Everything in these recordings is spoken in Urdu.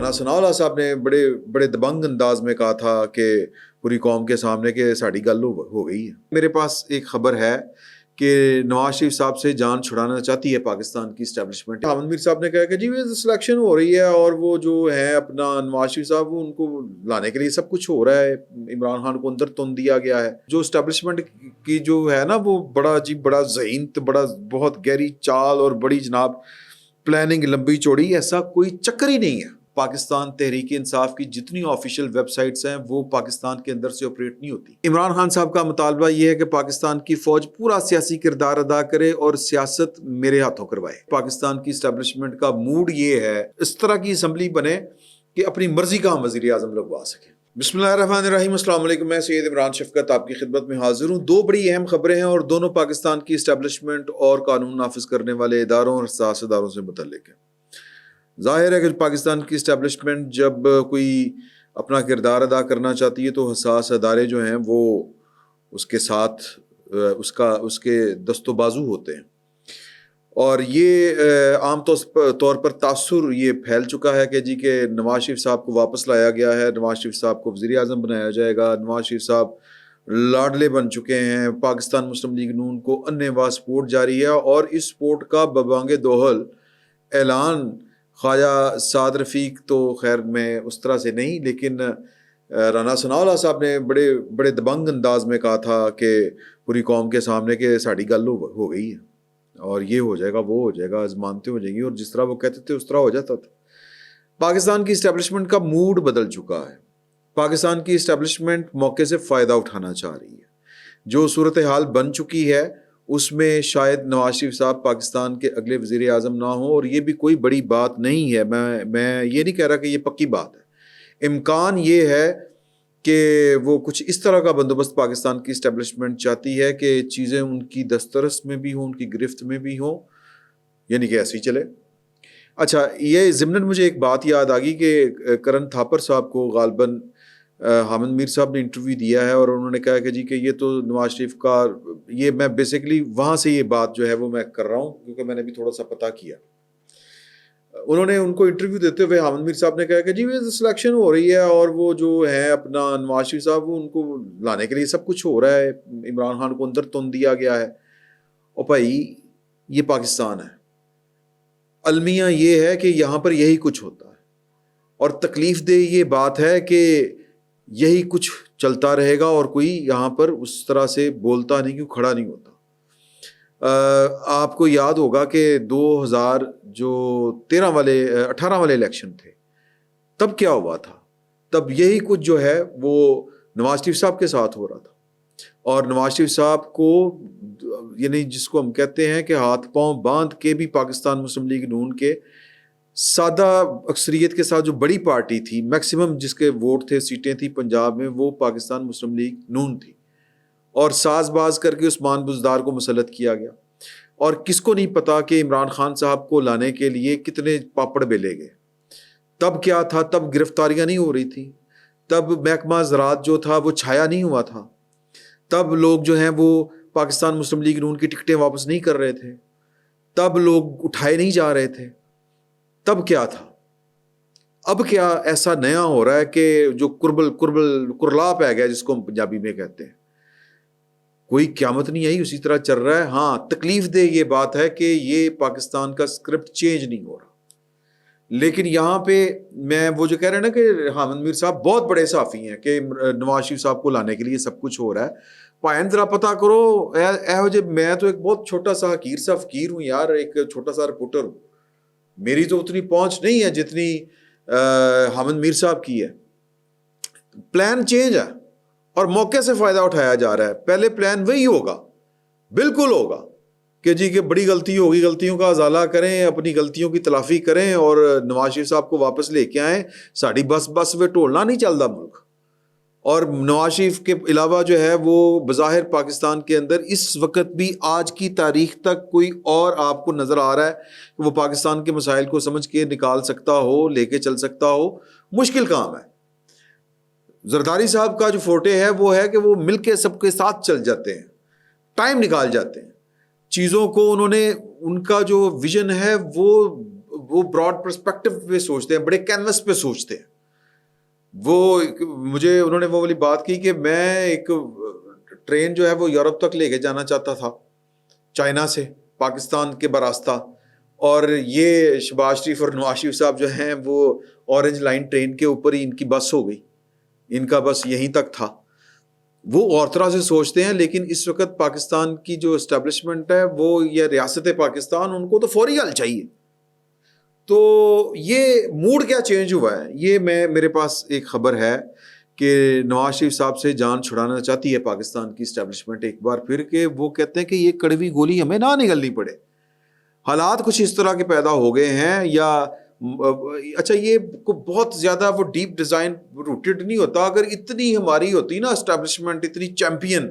رانا ثناءاللہ صاحب نے بڑے بڑے دبنگ انداز میں کہا تھا کہ پوری قوم کے سامنے کہ ساڑی گل ہو گئی ہے۔ میرے پاس ایک خبر ہے کہ نواز شریف صاحب سے جان چھڑانا چاہتی ہے پاکستان کی اسٹیبلشمنٹ۔ حامد میر صاحب نے کہا کہ جی سلیکشن ہو رہی ہے اور وہ جو ہے اپنا نواز شریف صاحب ان کو لانے کے لیے سب کچھ ہو رہا ہے، عمران خان کو اندر تن دیا گیا ہے۔ جو اسٹیبلشمنٹ کی جو ہے نا وہ بڑا عجیب، بڑا ذہین، بڑا بہت گہری چال اور بڑی جناب پلاننگ لمبی چوڑی، ایسا کوئی چکر ہی نہیں ہے۔ پاکستان تحریک انصاف کی جتنی آفیشیل ویب سائٹس ہیں وہ پاکستان کے اندر سے آپریٹ نہیں ہوتی۔ عمران خان صاحب کا مطالبہ یہ ہے کہ پاکستان کی فوج پورا سیاسی کردار ادا کرے اور سیاست میرے ہاتھوں کروائے۔ پاکستان کی اسٹیبلشمنٹ کا موڈ یہ ہے اس طرح کی اسمبلی بنے کہ اپنی مرضی کا ہم وزیر اعظم لگوا سکیں۔ بسم اللہ الرحمن الرحیم، السلام علیکم، میں سید عمران شفقت آپ کی خدمت میں حاضر ہوں۔ دو بڑی اہم خبریں ہیں اور دونوں پاکستان کی اسٹیبلشمنٹ اور قانون نافذ کرنے والے اداروں اور حساس اداروں سے متعلق ہیں۔ ظاہر ہے کہ پاکستان کی اسٹیبلشمنٹ جب کوئی اپنا کردار ادا کرنا چاہتی ہے تو حساس ادارے جو ہیں وہ اس کے ساتھ اس کے دست و بازو ہوتے ہیں، اور یہ عام طور پر تاثر یہ پھیل چکا ہے کہ جی کہ نواز شریف صاحب کو واپس لایا گیا ہے، نواز شریف صاحب کو وزیر اعظم بنایا جائے گا، نواز شریف صاحب لاڈلے بن چکے ہیں، پاکستان مسلم لیگ نون کو اننے واہ سپورٹ جاری ہے، اور اس سپورٹ کا ببانگ دوحل اعلان خواجہ سعد رفیق تو خیر میں اس طرح سے نہیں، لیکن رانا ثناءاللہ صاحب نے بڑے بڑے دبنگ انداز میں کہا تھا کہ پوری قوم کے سامنے کہ ساڑی گل ہو گئی ہے اور یہ ہو جائے گا، وہ ہو جائے گا، ضمانتیں ہو جائیں گی، اور جس طرح وہ کہتے تھے اس طرح ہو جاتا تھا۔ پاکستان کی اسٹیبلشمنٹ کا موڈ بدل چکا ہے۔ پاکستان کی اسٹیبلشمنٹ موقع سے فائدہ اٹھانا چاہ رہی ہے۔ جو صورتحال بن چکی ہے اس میں شاید نواز شریف صاحب پاکستان کے اگلے وزیر اعظم نہ ہوں، اور یہ بھی کوئی بڑی بات نہیں ہے۔ میں یہ نہیں کہہ رہا کہ یہ پکی بات ہے، امکان یہ ہے کہ وہ کچھ اس طرح کا بندوبست پاکستان کی اسٹیبلشمنٹ چاہتی ہے کہ چیزیں ان کی دسترس میں بھی ہوں، ان کی گرفت میں بھی ہوں، یعنی کہ ایسے ہی چلے۔ اچھا، یہ ضمناً مجھے ایک بات یاد آ گئی کہ کرن تھاپر صاحب کو غالباً حامد میر صاحب نے انٹرویو دیا ہے اور انہوں نے کہا کہ جی کہ یہ تو نواز شریف کا، یہ میں بیسیکلی وہاں سے یہ بات جو ہے وہ میں کر رہا ہوں کیونکہ میں نے بھی تھوڑا سا پتہ کیا۔ انہوں نے ان کو انٹرویو دیتے ہوئے حامد میر صاحب نے کہا کہ جی سلیکشن ہو رہی ہے اور وہ جو ہے اپنا نواز شریف صاحب وہ ان کو لانے کے لیے سب کچھ ہو رہا ہے، عمران خان کو اندر تن دیا گیا ہے۔ اور بھائی یہ پاکستان ہے، المیہ یہ ہے کہ یہاں پر یہی کچھ ہوتا ہے، اور تکلیف دہ یہ بات ہے کہ یہی کچھ چلتا رہے گا اور کوئی یہاں پر اس طرح سے بولتا نہیں، کیوں کھڑا نہیں ہوتا۔ آپ کو یاد ہوگا کہ 18 والے الیکشن تھے، تب کیا ہوا تھا؟ تب یہی کچھ جو ہے وہ نواز شریف صاحب کے ساتھ ہو رہا تھا، اور نواز شریف صاحب کو یعنی جس کو ہم کہتے ہیں کہ ہاتھ پاؤں باندھ کے بھی پاکستان مسلم لیگ نون کے سادہ اکثریت کے ساتھ جو بڑی پارٹی تھی، میکسیمم جس کے ووٹ تھے، سیٹیں تھیں پنجاب میں، وہ پاکستان مسلم لیگ نون تھی، اور ساز باز کر کے عثمان بزدار کو مسلط کیا گیا۔ اور کس کو نہیں پتا کہ عمران خان صاحب کو لانے کے لیے کتنے پاپڑ بیلے گئے۔ تب کیا تھا؟ تب گرفتاریاں نہیں ہو رہی تھی، تب محکمہ زراعت جو تھا وہ چھایا نہیں ہوا تھا، تب لوگ جو ہیں وہ پاکستان مسلم لیگ نون کی ٹکٹیں واپس نہیں کر رہے تھے، تب لوگ اٹھائے نہیں جا رہے تھے۔ تب کیا تھا؟ اب کیا ایسا نیا ہو رہا ہے کہ جو کرلا پہ گیا جس کو ہم پنجابی میں کہتے ہیں، کوئی قیامت نہیں آئی، اسی طرح چل رہا ہے۔ ہاں، تکلیف دہ یہ بات ہے کہ یہ پاکستان کا اسکرپٹ چینج نہیں ہو رہا۔ لیکن یہاں پہ میں وہ جو کہہ رہے ہیں نا کہ حامد میر صاحب بہت بڑے صحافی ہیں کہ نواز شریف صاحب کو لانے کے لیے سب کچھ ہو رہا ہے، پائن ذرا پتا کرو اے جب میں تو ایک بہت چھوٹا سا حقیر سا فقیر ہوں یار، ایک چھوٹا سا رپورٹر ہوں، میری تو اتنی پہنچ نہیں ہے جتنی حامد میر صاحب کی ہے۔ پلان چینج ہے اور موقع سے فائدہ اٹھایا جا رہا ہے۔ پہلے پلان وہی ہوگا، بالکل ہوگا کہ جی کہ بڑی غلطی ہوگی، غلطیوں کا ازالہ کریں، اپنی غلطیوں کی تلافی کریں اور نواز شریف صاحب کو واپس لے کے آئیں۔ ساڑی بس وہ ٹولنا نہیں چلتا ملک، اور نواز شریف کے علاوہ جو ہے وہ بظاہر پاکستان کے اندر اس وقت بھی آج کی تاریخ تک کوئی اور آپ کو نظر آ رہا ہے کہ وہ پاکستان کے مسائل کو سمجھ کے نکال سکتا ہو، لے کے چل سکتا ہو؟ مشکل کام ہے۔ زرداری صاحب کا جو فورٹے ہے وہ ہے کہ وہ مل کے سب کے ساتھ چل جاتے ہیں، ٹائم نکال جاتے ہیں چیزوں کو، انہوں نے ان کا جو ویژن ہے وہ وہ براڈ پرسپیکٹو پہ سوچتے ہیں, بڑے کینوس پہ سوچتے ہیں. وہ مجھے انہوں نے وہ والی بات کی کہ میں ایک ٹرین جو ہے وہ یورپ تک لے کے جانا چاہتا تھا چائنا سے پاکستان کے براستہ, اور یہ شہباز شریف اور نواز شریف صاحب جو ہیں وہ اورنج لائن ٹرین کے اوپر ہی ان کی بس ہو گئی, ان کا بس یہیں تک تھا. وہ اور طرح سے سوچتے ہیں, لیکن اس وقت پاکستان کی جو اسٹیبلشمنٹ ہے وہ یا ریاست پاکستان, ان کو تو فوری حل چاہیے. تو یہ موڈ کیا چینج ہوا ہے, یہ میرے پاس ایک خبر ہے کہ نواز شریف صاحب سے جان چھڑانا چاہتی ہے پاکستان کی اسٹیبلشمنٹ ایک بار پھر, کہ وہ کہتے ہیں کہ یہ کڑوی گولی ہمیں نہ نگلنی پڑے. حالات کچھ اس طرح کے پیدا ہو گئے ہیں, یا اچھا یہ بہت زیادہ وہ ڈیپ ڈیزائن روٹیڈ نہیں ہوتا. اگر اتنی ہماری ہوتی نا اسٹیبلشمنٹ, اتنی چیمپئن,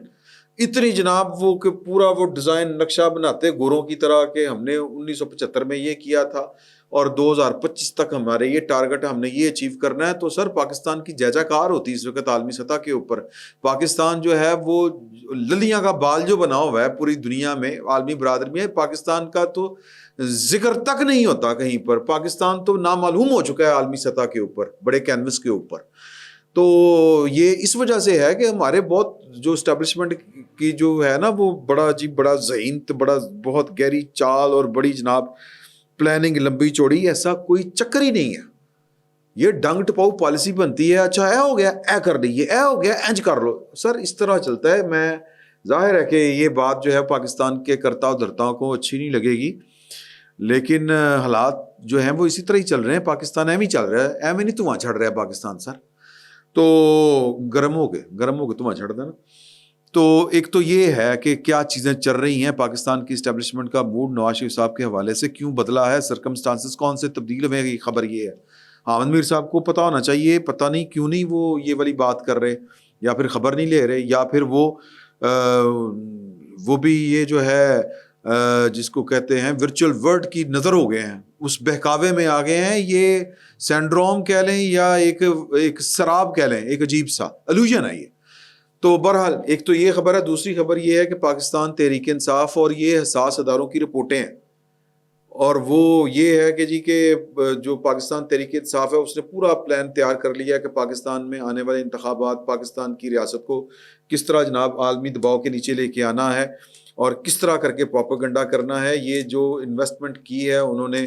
اتنی جناب وہ کہ پورا وہ ڈیزائن نقشہ بناتے گوروں کی طرح کہ ہم نے 1975 میں یہ کیا تھا اور 2025 تک ہمارے یہ ٹارگٹ, ہم نے یہ اچیو کرنا ہے, تو سر پاکستان کی جے جے کار ہوتی اس وقت عالمی سطح کے اوپر. پاکستان جو ہے وہ للیاں کا بال جو بنا ہوا ہے پوری دنیا میں, عالمی برادری میں, پاکستان کا تو ذکر تک نہیں ہوتا کہیں پر. پاکستان تو نامعلوم ہو چکا ہے عالمی سطح کے اوپر, بڑے کینوس کے اوپر. تو یہ اس وجہ سے ہے کہ ہمارے بہت جو اسٹیبلشمنٹ کی جو ہے نا وہ بڑا عجیب, بڑا ذہین, بہت گہری چال اور بڑی جناب پلاننگ لمبی چوڑی, ایسا کوئی چکر ہی نہیں ہے. یہ ڈنگ ٹپاؤ پالیسی بنتی ہے, اچھا اے ہو گیا اے کر لیجیے, اے ہو گیا اینج کر لو. سر اس طرح چلتا ہے. میں ظاہر ہے کہ یہ بات جو ہے پاکستان کے کرتا دھرتاؤں کو اچھی نہیں لگے گی, لیکن حالات جو ہیں وہ اسی طرح ہی چل رہے ہیں. پاکستان ایویں چل رہا ہے, ایویں نہیں دھواں چھڑ رہا ہے پاکستان سر. تو گرم ہو گئے دھواں چھڑ دینا. تو ایک تو یہ ہے کہ کیا چیزیں چل رہی ہیں پاکستان کی اسٹیبلشمنٹ کا موڈ نواز شریف صاحب کے حوالے سے کیوں بدلا ہے, سرکمسٹانسز کون سے تبدیل ہوئے ہیں. خبر یہ ہے حامد میر صاحب کو پتہ ہونا چاہیے, پتہ نہیں کیوں نہیں وہ یہ والی بات کر رہے, یا پھر خبر نہیں لے رہے, یا پھر وہ بھی یہ جو ہے جس کو کہتے ہیں ورچوئل ورلڈ کی نظر ہو گئے ہیں, اس بہکاوے میں آ گئے ہیں. یہ سینڈروم کہہ لیں یا ایک سراب کہہ لیں, ایک عجیب سا الوژن ہے یہ. تو بہرحال ایک تو یہ خبر ہے. دوسری خبر یہ ہے کہ پاکستان تحریک انصاف اور یہ حساس اداروں کی رپورٹیں ہیں, اور وہ یہ ہے کہ جی کہ جو پاکستان تحریک انصاف ہے اس نے پورا پلان تیار کر لیا ہے کہ پاکستان میں آنے والے انتخابات پاکستان کی ریاست کو کس طرح جناب عالمی دباؤ کے نیچے لے کے آنا ہے اور کس طرح کر کے پروپیگنڈا کرنا ہے. یہ جو انویسٹمنٹ کی ہے انہوں نے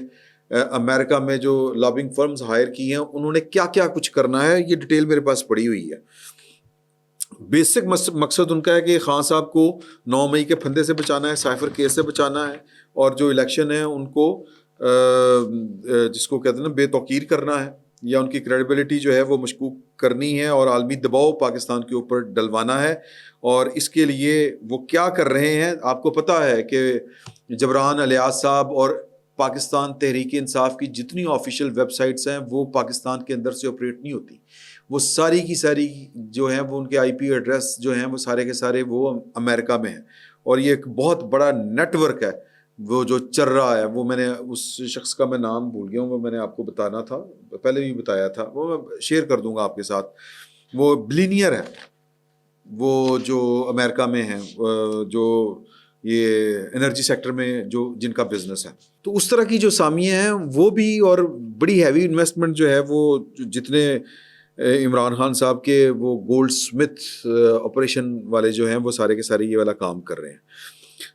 امریکہ میں, جو لابنگ فرمز ہائر کی ہیں, انہوں نے کیا کیا کچھ کرنا ہے, یہ ڈیٹیل میرے پاس پڑی ہوئی ہے. بیسک مقصد ان کا ہے کہ خان صاحب کو 9 مئی کے پھندے سے بچانا ہے, سائفر کیس سے بچانا ہے, اور جو الیکشن ہے ان کو جس کو کہتے ہیں نا بے توقیر کرنا ہے, یا ان کی کریڈیبلٹی جو ہے وہ مشکوک کرنی ہے, اور عالمی دباؤ پاکستان کے اوپر ڈلوانا ہے. اور اس کے لیے وہ کیا کر رہے ہیں, آپ کو پتہ ہے کہ جبران الیاس صاحب اور پاکستان تحریک انصاف کی جتنی آفیشیل ویب سائٹس ہیں وہ پاکستان کے اندر سے آپریٹ نہیں ہوتی. وہ ساری کی ساری جو ہیں وہ ان کے آئی پی ایڈریس جو ہیں وہ سارے کے سارے وہ امریکہ میں ہیں, اور یہ ایک بہت بڑا نیٹ ورک ہے وہ جو چل رہا ہے. وہ میں نے اس شخص کا میں نام بھول گیا ہوں, وہ میں نے آپ کو بتانا تھا, پہلے بھی بتایا تھا, وہ میں شیئر کر دوں گا آپ کے ساتھ. وہ بلینئر ہے, وہ جو امریکہ میں ہیں, جو یہ انرجی سیکٹر میں جو جن کا بزنس ہے. تو اس طرح کی جو سامیہ ہیں وہ بھی, اور بڑی ہیوی انویسٹمنٹ جو ہے وہ جتنے عمران خان صاحب کے وہ گولڈ سمتھ آپریشن والے جو ہیں وہ سارے کے سارے یہ والا کام کر رہے ہیں.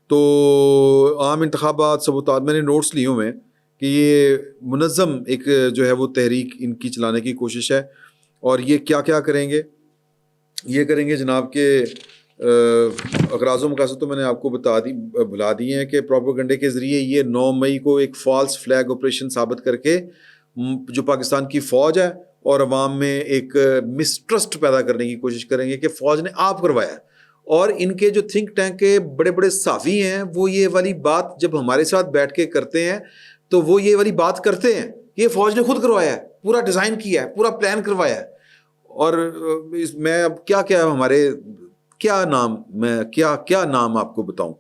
تو عام انتخابات سبوتات میں نے نوٹس لیے ہوئے ہیں کہ یہ منظم ایک جو ہے وہ تحریک ان کی چلانے کی کوشش ہے. اور یہ کیا کیا کریں گے, یہ کریں گے جناب کہ اغراض و مقاصد تو میں نے آپ کو بھلا دیے ہیں کہ پروپیگنڈے کے ذریعے یہ 9 مئی کو ایک فالس فلیگ آپریشن ثابت کر کے جو پاکستان کی فوج ہے اور عوام میں ایک مسٹرسٹ پیدا کرنے کی کوشش کریں گے کہ فوج نے آپ کروایا. اور ان کے جو تھنک ٹینک کے بڑے بڑے صحافی ہیں وہ یہ والی بات جب ہمارے ساتھ بیٹھ کے کرتے ہیں تو وہ یہ والی بات کرتے ہیں کہ یہ فوج نے خود کروایا ہے, پورا ڈیزائن کیا ہے, پورا پلان کروایا ہے. اور میں اب کیا ہمارے کیا نام آپ کو بتاؤں.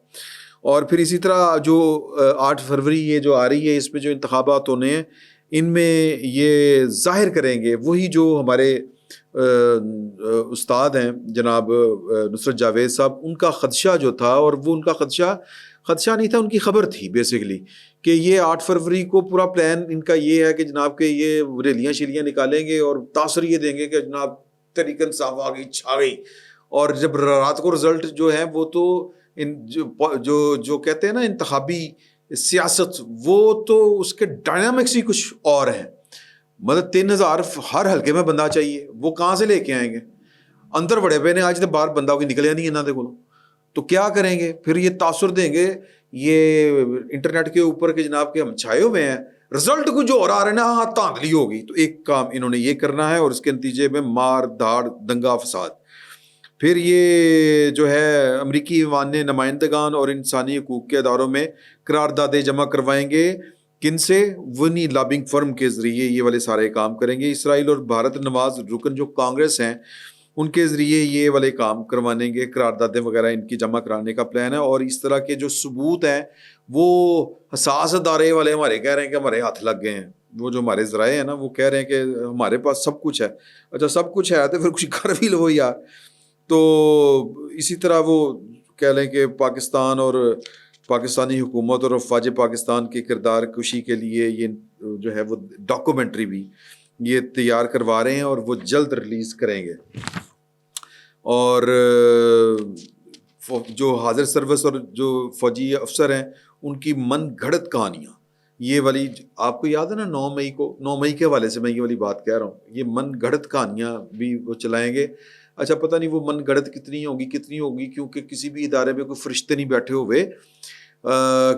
اور پھر اسی طرح جو 8 فروری یہ جو آ رہی ہے, اس میں جو انتخابات ہونے ہیں ان میں یہ ظاہر کریں گے وہی جو ہمارے استاد ہیں جناب نصرت جاوید صاحب، ان کا خدشہ جو تھا، اور وہ ان کا خدشہ نہیں تھا، ان کی خبر تھی بیسیکلی، کہ یہ 8 فروری کو پورا پلان ان کا یہ ہے کہ جناب کہ یہ ریلیاں شیلیاں نکالیں گے اور تاثر یہ دیں گے کہ جناب تحریک انصاف آ گئی، چھا گئی. اور جب رات کو رزلٹ جو ہے وہ تو جو کہتے ہیں نا انتخابی سیاست، وہ تو اس کے ڈائنامکس ہی کچھ اور ہیں. مطلب 3000 ہر حلقے میں بندہ چاہیے، وہ کہاں سے لے کے آئیں گے؟ اندر بڑے پے نے آج تک باہر بندہ کوئی نکلیا نہیں انہوں دے کولوں. تو کیا کریں گے پھر؟ یہ تاثر دیں گے یہ انٹرنیٹ کے اوپر کہ جناب کہ ہم چھائے ہوئے ہیں، رزلٹ کو جو اور آ رہے ہیں نا، ہاں تاندلی ہوگی. تو ایک کام انہوں نے یہ کرنا ہے، اور اس کے نتیجے میں مار دھاڑ، دنگا فساد. پھر یہ جو ہے امریکی ایوان نے نمائندگان اور انسانی حقوق کے اداروں میں قراردادیں جمع کروائیں گے. کن سے؟ ونی لابنگ فرم کے ذریعے یہ والے سارے کام کریں گے. اسرائیل اور بھارت نواز رکن جو کانگریس ہیں، ان کے ذریعے یہ والے کام کروانیں گے، قراردادیں وغیرہ ان کی جمع کرانے کا پلان ہے. اور اس طرح کے جو ثبوت ہیں وہ حساس ادارے والے ہمارے کہہ رہے ہیں کہ ہمارے ہاتھ لگ گئے ہیں. وہ جو ہمارے ذرائع ہیں نا، وہ کہہ رہے ہیں کہ ہمارے پاس سب کچھ ہے. اچھا سب کچھ ہے تو پھر کچھ کر بھی لو یار. تو اسی طرح وہ کہہ لیں کہ پاکستان اور پاکستانی حکومت اور افواج پاکستان کے کردار کشی کے لیے یہ جو ہے وہ ڈاکومنٹری بھی یہ تیار کروا رہے ہیں، اور وہ جلد ریلیز کریں گے. اور جو حاضر سروس اور جو فوجی افسر ہیں ان کی من گھڑت کہانیاں، یہ والی آپ کو یاد ہے نا 9 مئی کے حوالے سے میں یہ والی بات کہہ رہا ہوں، یہ من گھڑت کہانیاں بھی وہ چلائیں گے. اچھا پتہ نہیں وہ من گھڑت کتنی ہوگی، کیونکہ کسی بھی ادارے میں کوئی فرشتے نہیں بیٹھے ہوئے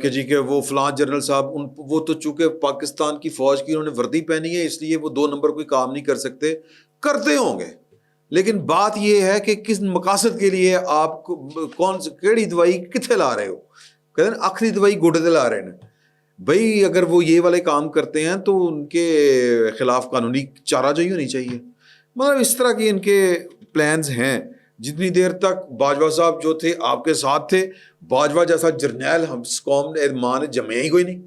کہ جی کہ وہ فلاں جنرل صاحب وہ تو چونکہ پاکستان کی فوج کی انہوں نے وردی پہنی ہے، اس لیے وہ 2 نمبر کوئی کام نہیں کر سکتے. کرتے ہوں گے، لیکن بات یہ ہے کہ کس مقاصد کے لیے آپ کون کیڑی دوائی کتنے لا رہے ہو. کہتے ہیں آخری دوائی گوڈے دے لا رہے ہیں بھائی. اگر وہ یہ والے کام کرتے ہیں تو ان کے خلاف قانونی چارہ جوئی ہونی چاہیے. مطلب اس طرح کی ان کے پلانز ہیں. جتنی دیر تک باجوہ صاحب جو تھے آپ کے ساتھ تھے، باجوہ جیسا جرنیل ہم قوم نے ماں نے جمع ہی کوئی نہیں.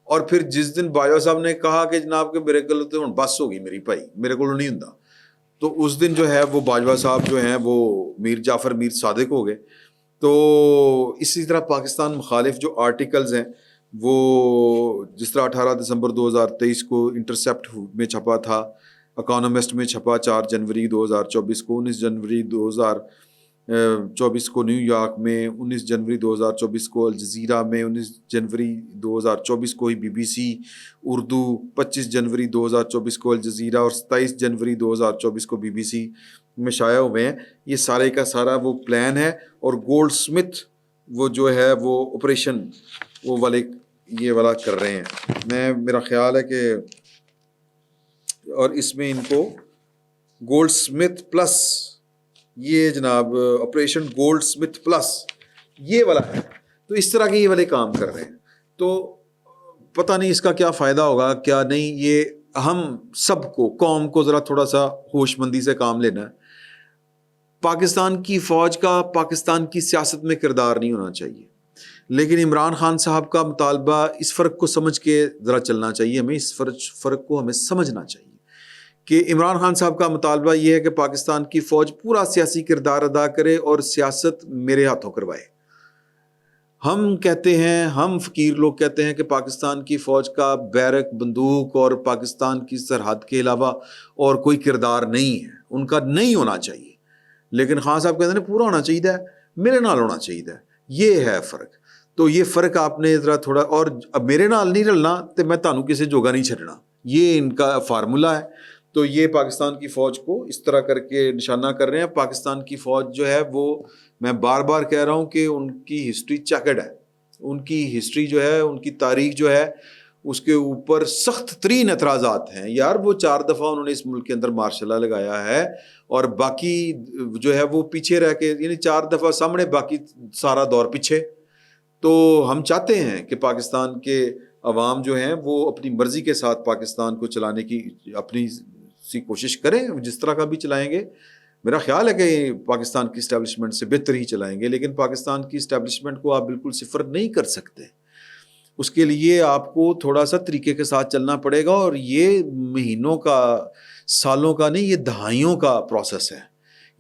اور پھر جس دن باجوہ صاحب نے کہا کہ جناب کہ میرے کو تو بس ہوگی میری بھائی، میرے کو نہیں ہوں، تو اس دن جو ہے وہ باجوہ صاحب جو ہیں وہ میر جعفر میر صادق ہو گئے. تو اسی طرح پاکستان مخالف جو آرٹیکلز ہیں وہ جس طرح 18 دسمبر 2023 کو انٹرسیپٹ میں چھپا تھا، اکانومسٹ میں چھپا 4 جنوری 2024 کو، 19 جنوری 2024 کو نیو یارک میں، 19 جنوری 2024 کو الجزیرہ میں، 19 جنوری 2024 کو ہی BBC اردو، 25 جنوری 2024 کو الجزیرہ، اور 27 جنوری 2024 کو BBC میں شائع ہوئے ہیں. یہ سارے کا سارا وہ پلان ہے. اور گولڈ سمتھ وہ جو ہے وہ آپریشن وہ والے یہ والا کر رہے ہیں. میرا خیال ہے کہ اور اس میں ان کو گولڈ سمتھ پلس یہ جناب آپریشن گولڈ سمتھ پلس یہ والا ہے. تو اس طرح کے یہ والے کام کر رہے ہیں. تو پتہ نہیں اس کا کیا فائدہ ہوگا کیا نہیں. یہ ہم سب کو قوم کو ذرا تھوڑا سا ہوش مندی سے کام لینا ہے. پاکستان کی فوج کا پاکستان کی سیاست میں کردار نہیں ہونا چاہیے، لیکن عمران خان صاحب کا مطالبہ اس فرق کو سمجھ کے ذرا چلنا چاہیے. ہمیں اس فرق کو ہمیں سمجھنا چاہیے کہ عمران خان صاحب کا مطالبہ یہ ہے کہ پاکستان کی فوج پورا سیاسی کردار ادا کرے اور سیاست میرے ہاتھوں کروائے. ہم کہتے ہیں، ہم فقیر لوگ کہتے ہیں کہ پاکستان کی فوج کا بیرک، بندوق اور پاکستان کی سرحد کے علاوہ اور کوئی کردار نہیں ہے، ان کا نہیں ہونا چاہیے. لیکن خان صاحب کہتے ہیں پورا ہونا چاہیے، میرے نال ہونا چاہیے. یہ ہے فرق. تو یہ فرق آپ نے ذرا تھوڑا، اور اب میرے نال نہیں رلنا تو میں تانوں کسی جوگا نہیں چھڈنا، یہ ان کا فارمولہ ہے. تو یہ پاکستان کی فوج کو اس طرح کر کے نشانہ کر رہے ہیں. پاکستان کی فوج جو ہے وہ، میں بار بار کہہ رہا ہوں کہ ان کی ہسٹری چیکڈ ہے. ان کی ہسٹری جو ہے، ان کی تاریخ جو ہے، اس کے اوپر سخت ترین اعتراضات ہیں. یار وہ 4 دفعہ انہوں نے اس ملک کے اندر مارشل لا لگایا ہے، اور باقی جو ہے وہ پیچھے رہ کے، یعنی 4 دفعہ سامنے، باقی سارا دور پیچھے. تو ہم چاہتے ہیں کہ پاکستان کے عوام جو ہیں وہ اپنی مرضی کے ساتھ پاکستان کو چلانے کی اپنی سی کوشش کریں، جس طرح کا بھی چلائیں گے. میرا خیال ہے کہ پاکستان کی اسٹیبلشمنٹ سے بہتر ہی چلائیں گے، لیکن پاکستان کی اسٹیبلشمنٹ کو آپ بالکل صفر نہیں کر سکتے. اس کے لیے آپ کو تھوڑا سا طریقے کے ساتھ چلنا پڑے گا، اور یہ مہینوں کا سالوں کا نہیں، یہ دہائیوں کا پروسیس ہے.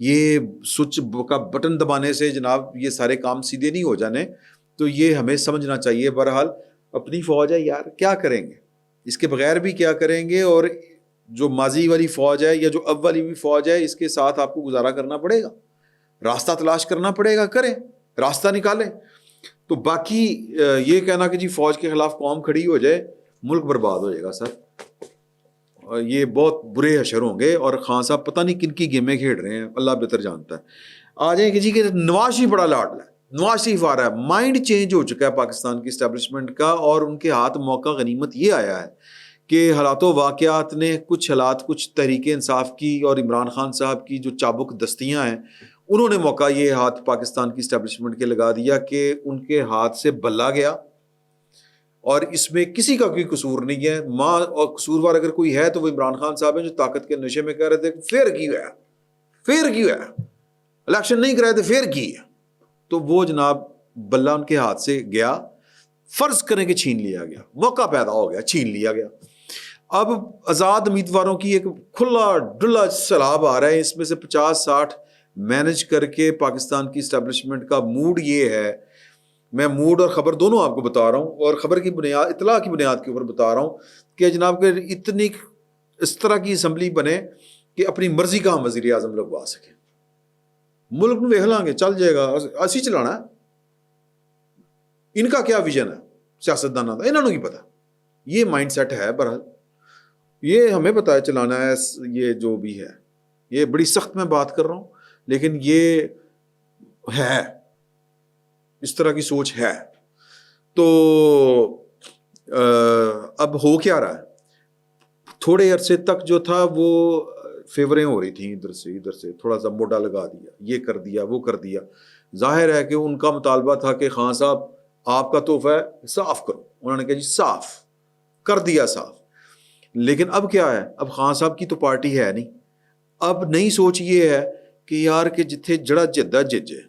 یہ سوئچ کا بٹن دبانے سے جناب یہ سارے کام سیدھے نہیں ہو جانے. تو یہ ہمیں سمجھنا چاہیے. بہرحال اپنی فوج ہے یار، کیا کریں گے اس کے بغیر بھی کیا کریں گے. اور جو ماضی والی فوج ہے یا جو اب والی بھی فوج ہے، اس کے ساتھ آپ کو گزارا کرنا پڑے گا، راستہ تلاش کرنا پڑے گا. کریں، راستہ نکالیں. تو باقی یہ کہنا کہ جی فوج کے خلاف قوم کھڑی ہو جائے، ملک برباد ہو جائے گا سر. یہ بہت برے حشر ہوں گے. اور خان صاحب پتہ نہیں کن کی گیمیں کھیل رہے ہیں، اللہ بہتر جانتا ہے. آ جائیں کہ جی کہ نواز شریف بڑا لاڈلا ہے، نواز شریف آ رہا ہے. مائنڈ چینج ہو چکا ہے پاکستان کی اسٹیبلشمنٹ کا، اور ان کے ہاتھ موقع غنیمت یہ آیا ہے کہ حالات و واقعات نے کچھ حالات، کچھ تحریک انصاف کی اور عمران خان صاحب کی جو چابک دستیاں ہیں، انہوں نے موقع یہ ہاتھ پاکستان کی اسٹیبلشمنٹ کے لگا دیا کہ ان کے ہاتھ سے بلا گیا. اور اس میں کسی کا کوئی قصور نہیں ہے. ماں اور قصوروار اگر کوئی ہے تو وہ عمران خان صاحب ہیں، جو طاقت کے نشے میں کہہ رہے تھے پھر کی ہوا ہے، پھر کی ہوا ہے، الیکشن نہیں کرائے تھے پھر کی ہے. تو وہ جناب بلا ان کے ہاتھ سے گیا. فرض کریں کہ چھین لیا گیا، موقع پیدا ہو گیا، چھین لیا گیا. اب آزاد امیدواروں کی ایک کھلا ڈلا سیلاب آ رہا ہے. اس میں سے 50-60 مینج کر کے پاکستان کی اسٹیبلشمنٹ کا موڈ یہ ہے. میں موڈ اور خبر دونوں آپ کو بتا رہا ہوں، اور خبر کی بنیاد، اطلاع کی بنیاد کے اوپر بتا رہا ہوں کہ جناب کہ اتنی اس طرح کی اسمبلی بنے کہ اپنی مرضی کا ہم وزیر اعظم لگوا سکیں. ملک میں ویکھ لیں گے، چل جائے گا، اسی چلانا ہے. ان کا کیا ویژن ہے سیاستدانوں کا، انہوں نے کی پتا. یہ مائنڈ سیٹ ہے. بہرحال یہ ہمیں پتا ہے چلانا ہے. یہ جو بھی ہے، یہ بڑی سخت میں بات کر رہا ہوں، لیکن یہ ہے، اس طرح کی سوچ ہے. تو اب ہو کیا رہا ہے؟ تھوڑے عرصے تک جو تھا وہ فیوریں ہو رہی تھیں، ادھر سے تھوڑا سا موڈا لگا دیا، یہ کر دیا، وہ کر دیا. ظاہر ہے کہ ان کا مطالبہ تھا کہ خان صاحب آپ کا تحفہ ہے صاف کرو. انہوں نے کہا جی صاف کر دیا، صاف. لیکن اب کیا ہے؟ اب خان صاحب کی تو پارٹی ہے نہیں. اب نئی سوچ یہ ہے کہ یار کہ جتھے جڑا جدہ ججے.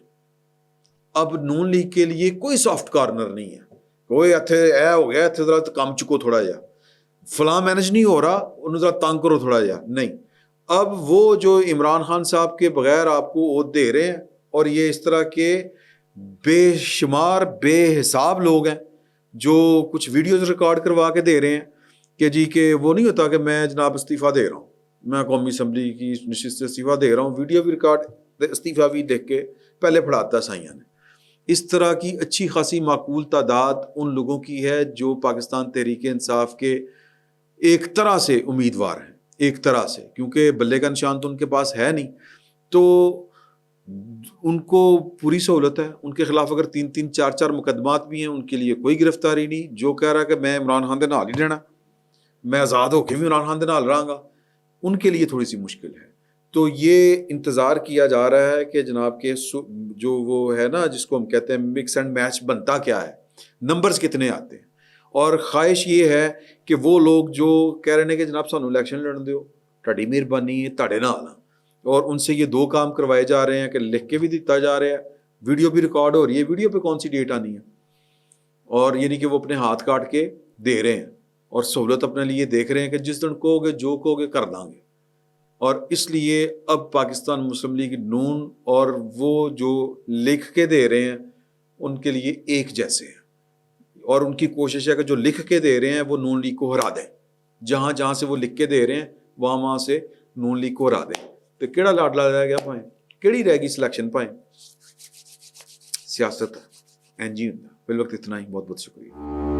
اب نون لیگ کے لیے کوئی سافٹ کارنر نہیں ہے. کوئی اتھے اے ہو گیا، اتھے ذرا کام چکو تھوڑا جا، فلاں مینج نہیں ہو رہا، انہوں ذرا تنگ کرو تھوڑا جا. نہیں، اب وہ جو عمران خان صاحب کے بغیر آپ کو عہد دے رہے ہیں، اور یہ اس طرح کے بے شمار بے حساب لوگ ہیں جو کچھ ویڈیوز ریکارڈ کروا کے دے رہے ہیں کہ جی کہ وہ نہیں ہوتا کہ میں جناب استعفیٰ دے رہا ہوں، میں قومی اسمبلی کی نشست سے استعفیٰ دے رہا ہوں، ویڈیو بھی ریکارڈ، استعفیٰ بھی دیکھ کے پہلے پڑھاتا سائیاں نے. اس طرح کی اچھی خاصی معقول تعداد ان لوگوں کی ہے جو پاکستان تحریک انصاف کے ایک طرح سے امیدوار ہیں. ایک طرح سے، کیونکہ بلے کا نشان تو ان کے پاس ہے نہیں، تو ان کو پوری سہولت ہے. ان کے خلاف اگر 3-3 4-4 مقدمات بھی ہیں، ان کے لیے کوئی گرفتاری نہیں. جو کہہ رہا ہے کہ میں عمران خان دے نال ہی رہنا، میں آزاد ہو کے بھی عمران خان دے نال رہاں گا، ان کے لیے تھوڑی سی مشکل ہے. تو یہ انتظار کیا جا رہا ہے کہ جناب کے جو وہ ہے نا جس کو ہم کہتے ہیں مکس اینڈ میچ، بنتا کیا ہے، نمبرز کتنے آتے ہیں. اور خواہش یہ ہے کہ وہ لوگ جو کہہ رہے ہیں کہ جناب سانو الیکشن لڑن دیو، تہاڈی مہربانی تہاڈے نال، اور ان سے یہ 2 کام کروائے جا رہے ہیں کہ لکھ کے بھی دیتا جا رہا ہے، ویڈیو بھی ریکارڈ ہو رہی ہے. ویڈیو پہ کون سی ڈیٹ آنی ہے؟ اور یعنی کہ وہ اپنے ہاتھ کاٹ کے دے رہے ہیں اور سہولت اپنے لیے دیکھ رہے ہیں کہ جس دن کہو گے جو کہو گے کر دیں گے. اور اس لیے اب پاکستان مسلم لیگ نون اور وہ جو لکھ کے دے رہے ہیں ان کے لیے ایک جیسے ہیں، اور ان کی کوشش ہے کہ جو لکھ کے دے رہے ہیں وہ نون لیگ کو ہرا دیں. جہاں جہاں سے وہ لکھ کے دے رہے ہیں وہاں سے نون لیگ کو ہرا دیں. تو کیڑا لاڈلا رہ گیا پائیں، کیڑی رہ گئی سلیکشن پائیں. سیاست این جی ہوں. فی الوقت اتنا ہی. بہت بہت شکریہ.